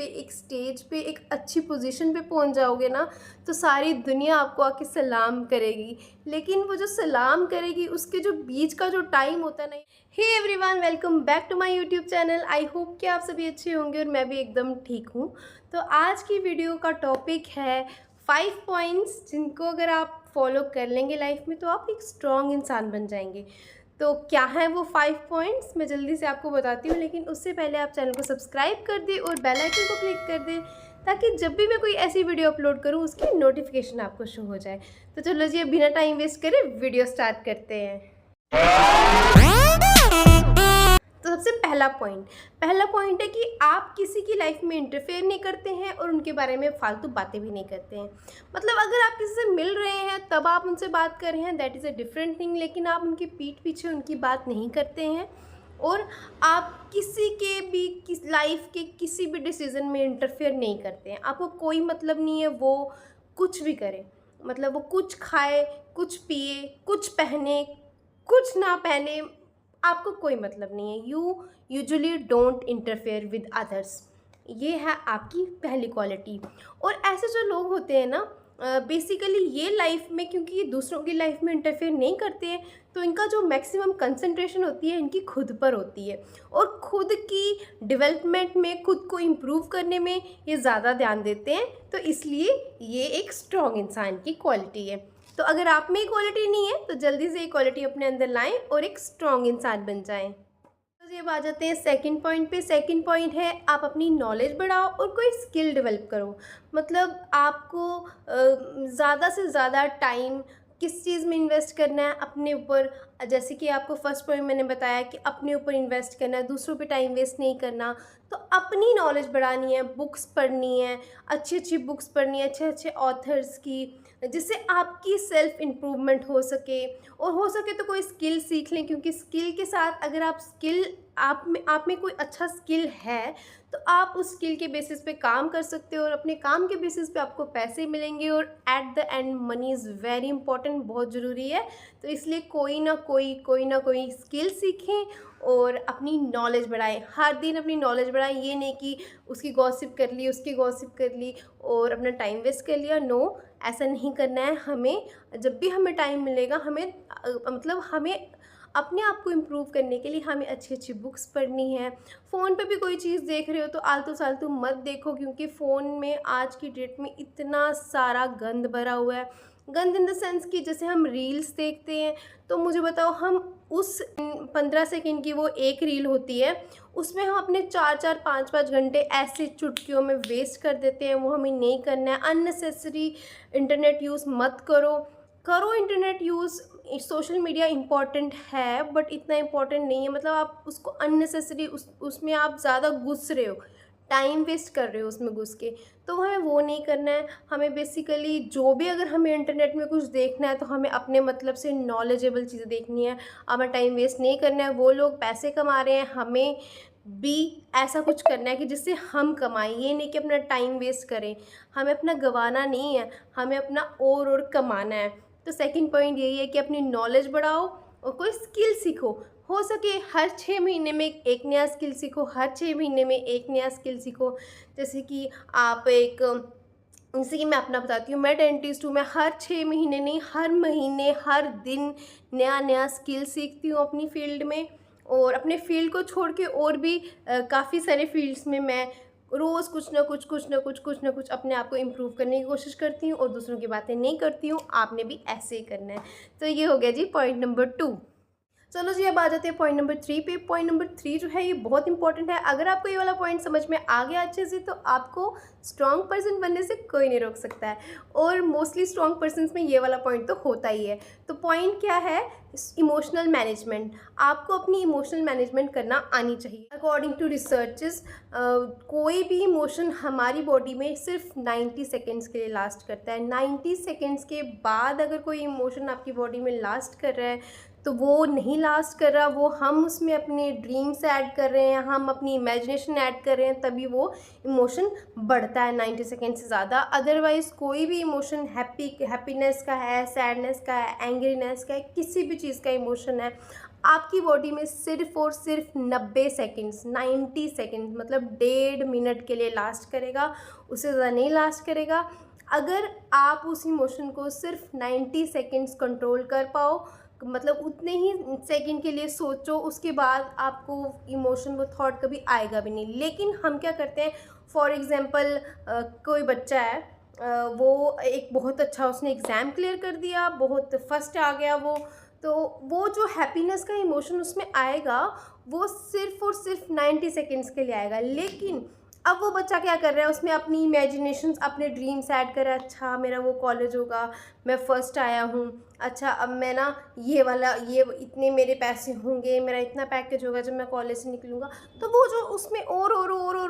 पे, एक स्टेज पे, एक अच्छी पोजीशन पे पहुंच जाओगे ना, तो सारी दुनिया आपको आके सलाम करेगी। लेकिन वो जो सलाम करेगी उसके जो बीच का जो टाइम होता है ना। Hey everyone, welcome back to my YouTube channel. I hope कि आप सभी अच्छे होंगे और मैं भी एकदम ठीक हूँ। तो आज की वीडियो का टॉपिक है 5 पॉइंट्स जिनको अगर आप फॉलो कर लेंगे लाइफ में तो आप एक स्ट्रॉन्ग इंसान बन जाएंगे। तो क्या है वो 5 पॉइंट्स, मैं जल्दी से आपको बताती हूँ, लेकिन उससे पहले आप चैनल को सब्सक्राइब कर दें और बेल आइकन को क्लिक कर दें ताकि जब भी मैं कोई ऐसी वीडियो अपलोड करूँ उसकी नोटिफिकेशन आपको शो हो जाए। तो चलो जी, बिना टाइम वेस्ट करे वीडियो स्टार्ट करते हैं। तो सबसे पहला पॉइंट है कि आप किसी की लाइफ में इंटरफेयर नहीं करते हैं और उनके बारे में फालतू बातें भी नहीं करते हैं। मतलब अगर आप किसी से मिल रहे हैं तब आप उनसे बात कर रहे हैं, that is a different thing, लेकिन आप उनकी पीठ पीछे उनकी बात नहीं करते हैं। और आप किसी के भी लाइफ के किसी भी डिसीज़न में इंटरफेयर नहीं करते हैं। आपको कोई मतलब नहीं है वो कुछ भी करे, मतलब वो कुछ खाए, कुछ पिए, कुछ पहने, कुछ ना पहने, आपको कोई मतलब नहीं है। You usually don't interfere with others. ये है आपकी पहली क्वालिटी। और ऐसे जो लोग होते हैं ना, बेसिकली ये लाइफ में, क्योंकि ये दूसरों की लाइफ में इंटरफेयर नहीं करते हैं, तो इनका जो मैक्सिमम कंसंट्रेशन होती है इनकी खुद पर होती है और खुद की डेवलपमेंट में, खुद को इम्प्रूव करने में ये ज़्यादा ध्यान देते हैं। तो इसलिए ये एक स्ट्रॉन्ग इंसान की क्वालिटी है। तो अगर आप में क्वालिटी नहीं है तो जल्दी से ये क्वालिटी अपने अंदर लाएं और एक स्ट्रॉन्ग इंसान बन जाएं। तो ये आ जाते हैं सेकंड पॉइंट पे। सेकंड पॉइंट है आप अपनी नॉलेज बढ़ाओ और कोई स्किल डेवलप करो। मतलब आपको ज़्यादा से ज़्यादा टाइम किस चीज़ में इन्वेस्ट करना है, अपने ऊपर। जैसे कि आपको फर्स्ट पॉइंट मैंने बताया कि अपने ऊपर इन्वेस्ट करना है, दूसरों पे टाइम वेस्ट नहीं करना। तो अपनी नॉलेज बढ़ानी है, बुक्स पढ़नी है, अच्छी अच्छी बुक्स पढ़नी है, अच्छे अच्छे ऑथर्स की, जिससे आपकी सेल्फ इम्प्रूवमेंट हो सके। और हो सके तो कोई स्किल सीख लें, क्योंकि स्किल के साथ अगर आप में कोई अच्छा स्किल है तो आप उस स्किल के बेसिस पे काम कर सकते हो और अपने काम के बेसिस पे आपको पैसे मिलेंगे। और at the end money is very important, बहुत ज़रूरी है। तो इसलिए कोई ना कोई स्किल सीखें और अपनी नॉलेज बढ़ाएं। हर दिन अपनी नॉलेज बढ़ाएं। ये नहीं कि उसकी गॉसिप कर ली, उसकी गॉसिप कर ली और अपना टाइम वेस्ट कर लिया। नो, ऐसा नहीं करना है। हमें जब भी हमें टाइम मिलेगा, हमें अपने आप को इम्प्रूव करने के लिए हमें अच्छी अच्छी बुक्स पढ़नी है। फ़ोन पे भी कोई चीज़ देख रहे हो तो आलतू फालतू मत देखो, क्योंकि फ़ोन में आज की डेट में इतना सारा गंद भरा हुआ है। गंद इन द सेंस कि जैसे हम रील्स देखते हैं तो मुझे बताओ, हम उस 15 सेकंड की वो एक रील होती है, उसमें हम अपने 4-4 5-5 घंटे ऐसे चुटकियों में वेस्ट कर देते हैं। वो हमें नहीं करना है। अननेसेसरी इंटरनेट यूज़ मत करो। करो internet use, social media important है बट इतना इम्पॉर्टेंट नहीं है। मतलब आप उसको अननेसेसरी उसमें आप ज़्यादा घुस रहे हो, टाइम वेस्ट कर रहे हो उसमें घुस के। तो हमें वो नहीं करना है। हमें बेसिकली जो भी, अगर हमें इंटरनेट में कुछ देखना है तो हमें अपने मतलब से नॉलेजेबल चीज़ें देखनी है। हमें टाइम वेस्ट नहीं करना है। वो लोग पैसे कमा रहे हैं, हमें भी ऐसा कुछ करना है कि जिससे हम कमाएं। ये नहीं कि अपना टाइम वेस्ट करें। हमें अपना गंवाना नहीं है, हमें अपना और कमाना है। तो सेकंड पॉइंट यही है कि अपनी नॉलेज बढ़ाओ और कोई स्किल सीखो। हो सके हर 6 महीने में एक नया स्किल सीखो, हर 6 महीने में एक नया स्किल सीखो। जैसे कि आप जैसे कि मैं अपना बताती हूँ, मैं डेंटिस्ट हूँ। मैं हर 6 महीने नहीं, हर महीने, हर दिन नया नया स्किल सीखती हूँ अपनी फील्ड में। और अपने फील्ड को छोड़ के और भी काफ़ी सारे फील्ड्स में मैं रोज़ कुछ ना कुछ अपने आप को इम्प्रूव करने की कोशिश करती हूँ और दूसरों की बातें नहीं करती हूँ। आपने भी ऐसे ही करना है। तो ये हो गया जी पॉइंट नंबर 2। चलो जी, अब आ जाते हैं पॉइंट नंबर 3 पे। पॉइंट नंबर 3 जो है ये बहुत इंपॉर्टेंट है। अगर आपको ये वाला पॉइंट समझ में आ गया अच्छे से तो आपको स्ट्रॉन्ग पर्सन बनने से कोई नहीं रोक सकता है। और मोस्टली स्ट्रॉन्ग पर्सन्स में ये वाला पॉइंट तो होता ही है। तो पॉइंट क्या है? Emotional management. आपको अपनी इमोशनल मैनेजमेंट करना आनी चाहिए। अकॉर्डिंग टू रिसर्चेस, कोई भी इमोशन हमारी बॉडी में सिर्फ 90 सेकेंड्स के लिए लास्ट करता है। 90 सेकेंड्स के बाद अगर कोई इमोशन आपकी बॉडी में लास्ट कर रहा है तो वो नहीं लास्ट कर रहा, वो हम उसमें अपने ड्रीम्स ऐड कर रहे हैं, हम अपनी इमेजिनेशन ऐड कर रहे हैं, तभी वो इमोशन बढ़ता है 90 सेकेंड से ज़्यादा। अदरवाइज़ कोई भी इमोशन, हैप्पीनेस का है, सैडनेस का है, एंग्रीनेस का है, किसी भी चीज़ का इमोशन है, आपकी बॉडी में सिर्फ़ और सिर्फ 90 सेकंड्स, 90 सेकंड मतलब 1.5 मिनट के लिए लास्ट करेगा, उससे ज़्यादा नहीं लास्ट करेगा। अगर आप उस इमोशन को सिर्फ 90 सेकंड्स कंट्रोल कर पाओ, मतलब उतने ही सेकंड के लिए सोचो, उसके बाद आपको इमोशन, वो थॉट कभी आएगा भी नहीं। लेकिन हम क्या करते हैं, फॉर एग्ज़ाम्पल कोई बच्चा है, वो एक बहुत अच्छा उसने एग्ज़ाम क्लियर कर दिया, बहुत फर्स्ट आ गया वो, तो वो जो हैप्पीनेस का इमोशन उसमें आएगा, वो सिर्फ़ और सिर्फ 90 सेकंड्स के लिए आएगा। लेकिन अब वो बच्चा क्या कर रहा है, उसमें अपनी इमेजिनेशंस, अपने ड्रीम्स ऐड कर रहा है। अच्छा मेरा वो कॉलेज होगा, मैं फ़र्स्ट आया हूँ, अच्छा अब मैं ना ये वाला, ये इतने मेरे पैसे होंगे, मेरा इतना पैकेज होगा जब मैं कॉलेज से निकलूँगा। तो वो जो उसमें और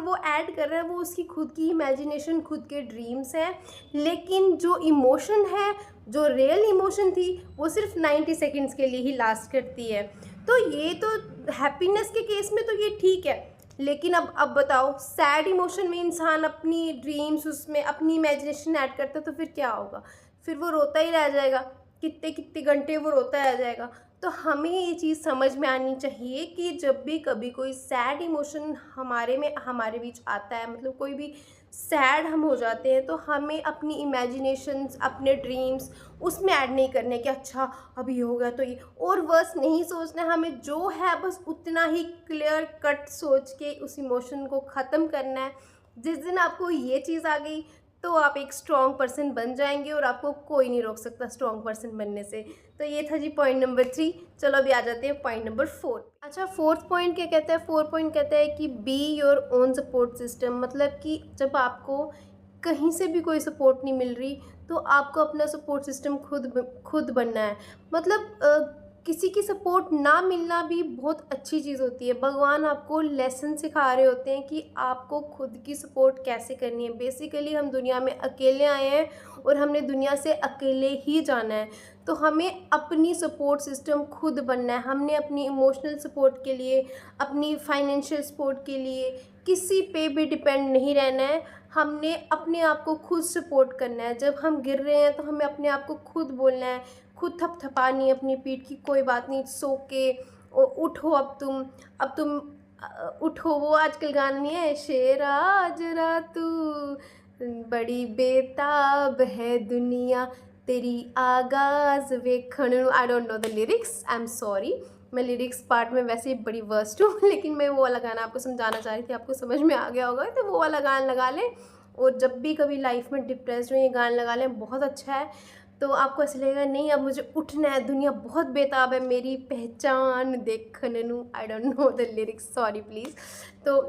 वो ऐड कर रहा है, वो उसकी खुद की इमेजिनेशन, खुद के ड्रीम्स हैं। लेकिन जो इमोशन है, जो रियल इमोशन थी, वो सिर्फ 90 सेकेंड्स के लिए ही लास्ट करती है। तो ये तो हैप्पीनेस के केस में तो ये ठीक है। लेकिन अब बताओ, सैड इमोशन में इंसान अपनी ड्रीम्स, उसमें अपनी इमेजिनेशन ऐड करता है, तो फिर क्या होगा? फिर वो रोता ही रह जाएगा, कितने कितने घंटे वो रोता रह जाएगा। तो हमें ये चीज़ समझ में आनी चाहिए कि जब भी कभी कोई सैड इमोशन हमारे बीच आता है, मतलब कोई भी सैड हम हो जाते हैं, तो हमें अपनी इमेजिनेशंस, अपने ड्रीम्स उसमें ऐड नहीं करने कि अच्छा अब ये हो गया तो ये, और वर्स नहीं सोचना है। हमें जो है बस उतना ही क्लियर कट सोच के उस इमोशन को ख़त्म करना है। जिस दिन आपको ये चीज़ आ गई, तो आप एक स्ट्रॉन्ग पर्सन बन जाएंगे और आपको कोई नहीं रोक सकता स्ट्रॉन्ग पर्सन बनने से। तो ये था जी पॉइंट नंबर 3। चलो अभी आ जाते हैं पॉइंट नंबर 4। अच्छा, फोर्थ पॉइंट क्या कहता है? फोर्थ पॉइंट कहता है कि be your own support system. मतलब कि जब आपको कहीं से भी कोई सपोर्ट नहीं मिल रही, तो आपको अपना सपोर्ट सिस्टम खुद बनना है। मतलब किसी की सपोर्ट ना मिलना भी बहुत अच्छी चीज़ होती है। भगवान आपको लेसन सिखा रहे होते हैं कि आपको खुद की सपोर्ट कैसे करनी है। बेसिकली हम दुनिया में अकेले आए हैं और हमने दुनिया से अकेले ही जाना है। तो हमें अपनी सपोर्ट सिस्टम खुद बनना है। हमने अपनी इमोशनल सपोर्ट के लिए, अपनी फाइनेंशियल सपोर्ट के लिए किसी पे भी डिपेंड नहीं रहना है। हमने अपने आप को खुद सपोर्ट करना है। जब हम गिर रहे हैं तो हमें अपने आप को खुद बोलना है, खुद थपथपानी है अपनी पीठ की, कोई बात नहीं, सो के उठो, अब तुम उठो। वो आजकल गाना नहीं है, शेरा जरा तू बड़ी बेताब है दुनिया तेरी आगाज़ वेखण। I don't know the lyrics, I am sorry, मैं लिरिक्स पार्ट में वैसे ही बड़ी वर्स्ट हूँ लेकिन मैं वो वाला गाना आपको समझाना चाह रही थी, आपको समझ में आ गया होगा। तो वो वाला गाना लगा लें, और जब भी कभी लाइफ में डिप्रेस्ड हो, ये गाना लगा लें, बहुत अच्छा है। तो आपको ऐसा लगेगा नहीं अब मुझे उठना है, दुनिया बहुत बेताब है मेरी पहचान देखने नू। आई don't know the lyrics, sorry please. तो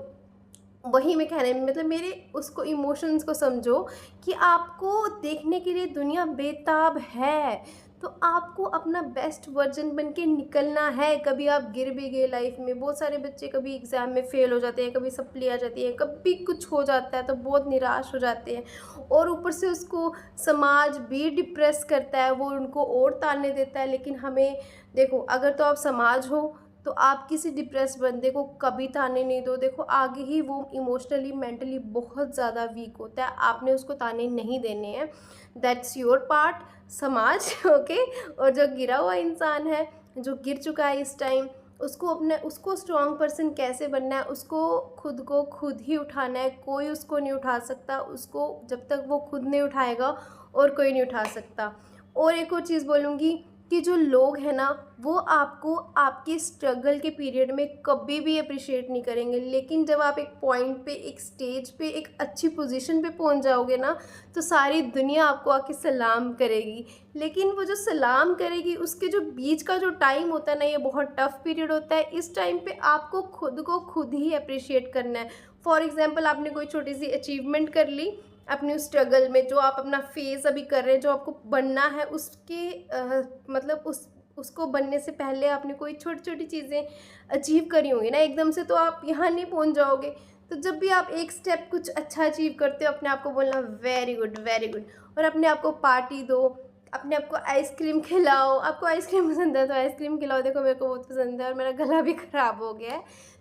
वही मैं कहने में, मतलब मेरे उसको इमोशंस को समझो कि आपको देखने के लिए दुनिया बेताब है। तो आपको अपना बेस्ट वर्जन बन के निकलना है। कभी आप गिर भी गए लाइफ में, बहुत सारे बच्चे कभी एग्ज़ाम में फ़ेल हो जाते हैं, कभी सप्ली आ जाती है, कभी कुछ हो जाता है तो बहुत निराश हो जाते हैं, और ऊपर से उसको समाज भी डिप्रेस करता है, वो उनको और ताने देता है। लेकिन हमें देखो, अगर तो आप समाज हो तो आप किसी डिप्रेस बंदे को कभी ताने नहीं दो। देखो आगे ही वो इमोशनली, मेंटली बहुत ज़्यादा वीक होता है, आपने उसको ताने नहीं देने हैं। दैट्स योर पार्ट, समाज ओके। और जो गिरा हुआ इंसान है, जो गिर चुका है इस टाइम, उसको स्ट्रॉन्ग पर्सन कैसे बनना है, उसको खुद को खुद ही उठाना है। कोई उसको नहीं उठा सकता, उसको जब तक वो खुद नहीं उठाएगा और कोई नहीं उठा सकता। और एक और चीज़ बोलूँगी कि जो लोग हैं ना, वो आपको आपके स्ट्रगल के पीरियड में कभी भी अप्रिशिएट नहीं करेंगे। लेकिन जब आप एक पॉइंट पे, एक स्टेज पे, एक अच्छी पोजीशन पे पहुंच जाओगे ना, तो सारी दुनिया आपको आके सलाम करेगी। लेकिन वो जो सलाम करेगी, उसके जो बीच का जो टाइम होता है ना, ये बहुत टफ पीरियड होता है। इस टाइम पे आपको खुद को खुद ही अप्रिशिएट करना है। फॉर एग्ज़ाम्पल, आपने कोई छोटी सी अचीवमेंट कर ली अपनी उस स्ट्रगल में, जो आप अपना फेज़ अभी कर रहे हैं, जो आपको बनना है, उसके मतलब उसको बनने से पहले आपने कोई छोटी छोटी चीज़ें अचीव करी होंगी ना, एकदम से तो आप यहाँ नहीं पहुँच जाओगे। तो जब भी आप एक स्टेप कुछ अच्छा अचीव करते हो, अपने आप को बोलना वेरी गुड वेरी गुड, और अपने आप को पार्टी दो, अपने आप को आइसक्रीम खिलाओ। आपको आइसक्रीम पसंद है तो आइसक्रीम खिलाओ। देखो मेरे को बहुत पसंद है और मेरा गला भी ख़राब हो गया है,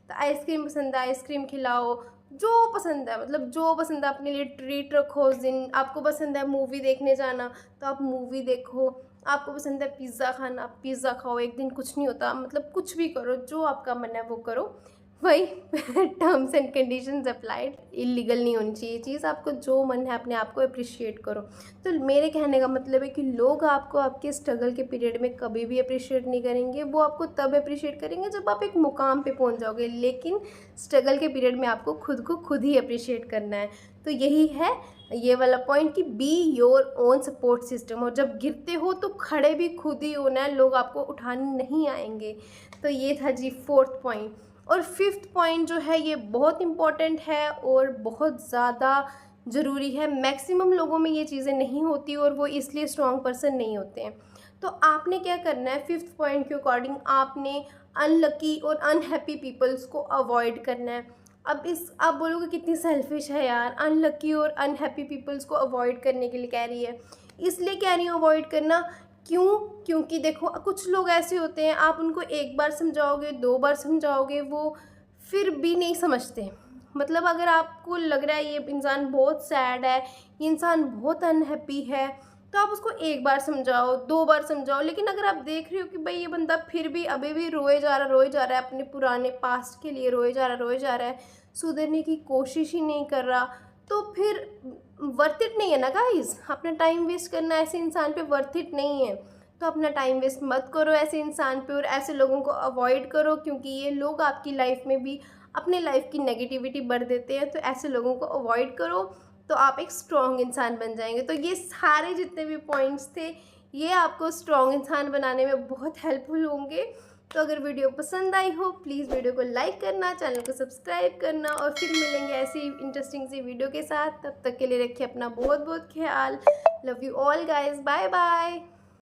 तो आइसक्रीम पसंद है, आइसक्रीम खिलाओ। जो पसंद है, मतलब जो पसंद है अपने लिए ट्रीट रखो उस दिन। आपको पसंद है मूवी देखने जाना, तो आप मूवी देखो। आपको पसंद है पिज़्ज़ा खाना, पिज़्ज़ा खाओ, एक दिन कुछ नहीं होता, मतलब कुछ भी करो, जो आपका मन है वो करो। वही terms and conditions applied, illegal नहीं होनी चाहिए चीज़, आपको जो मन है अपने आप को अप्रिशिएट करो। तो मेरे कहने का मतलब है कि लोग आपको आपके स्ट्रगल के पीरियड में कभी भी अप्रिशिएट नहीं करेंगे, वो आपको तब अप्रिशिएट करेंगे जब आप एक मुकाम पे पहुंच जाओगे, लेकिन स्ट्रगल के पीरियड में आपको खुद को खुद ही अप्रिशिएट करना है। तो यही है ये वाला पॉइंट कि be your own support system, और जब गिरते हो तो खड़े भी खुद ही होना है, लोग आपको उठाने नहीं आएंगे। तो ये था जी 4th पॉइंट। और 5th पॉइंट जो है ये बहुत इम्पॉर्टेंट है और बहुत ज़्यादा ज़रूरी है। मैक्सिमम लोगों में ये चीज़ें नहीं होती और वो इसलिए स्ट्रॉन्ग पर्सन नहीं होते हैं। तो आपने क्या करना है, 5th पॉइंट के अकॉर्डिंग आपने अनलकी और अनहैप्पी पीपल्स को अवॉइड करना है। अब इस आप बोलोगे कितनी सेल्फिश है यार, अनलकी और अनहैप्पी पीपल्स को अवॉइड करने के लिए कह रही है। इसलिए कह रही हूँ अवॉइड करना, क्यों? क्योंकि देखो कुछ लोग ऐसे होते हैं, आप उनको एक बार समझाओगे, 2 बार समझाओगे, वो फिर भी नहीं समझते। मतलब अगर आपको लग रहा है ये इंसान बहुत सैड है, ये इंसान बहुत अनहैप्पी है, तो आप उसको एक बार समझाओ, 2 बार समझाओ, लेकिन अगर आप देख रहे हो कि भाई ये बंदा फिर भी अभी भी रोए जा रहा है, अपने पुराने पास्ट के लिए रोए जा रहा है, सुधरने की कोशिश ही नहीं कर रहा, तो फिर वर्थ इट नहीं है ना गाइस। अपना टाइम वेस्ट करना ऐसे इंसान पे वर्थ इट नहीं है। तो अपना टाइम वेस्ट मत करो ऐसे इंसान पे, और ऐसे लोगों को अवॉइड करो, क्योंकि ये लोग आपकी लाइफ में भी अपने लाइफ की नेगेटिविटी भर देते हैं। तो ऐसे लोगों को अवॉइड करो, तो आप एक स्ट्रॉन्ग इंसान बन जाएंगे। तो ये सारे जितने भी पॉइंट्स थे, ये आपको स्ट्रॉन्ग इंसान बनाने में बहुत हेल्पफुल होंगे। तो अगर वीडियो पसंद आई हो, प्लीज़ वीडियो को लाइक करना, चैनल को सब्सक्राइब करना, और फिर मिलेंगे ऐसी इंटरेस्टिंग सी वीडियो के साथ। तब तक के लिए रखिए अपना बहुत बहुत ख्याल। Love you all guys, bye bye.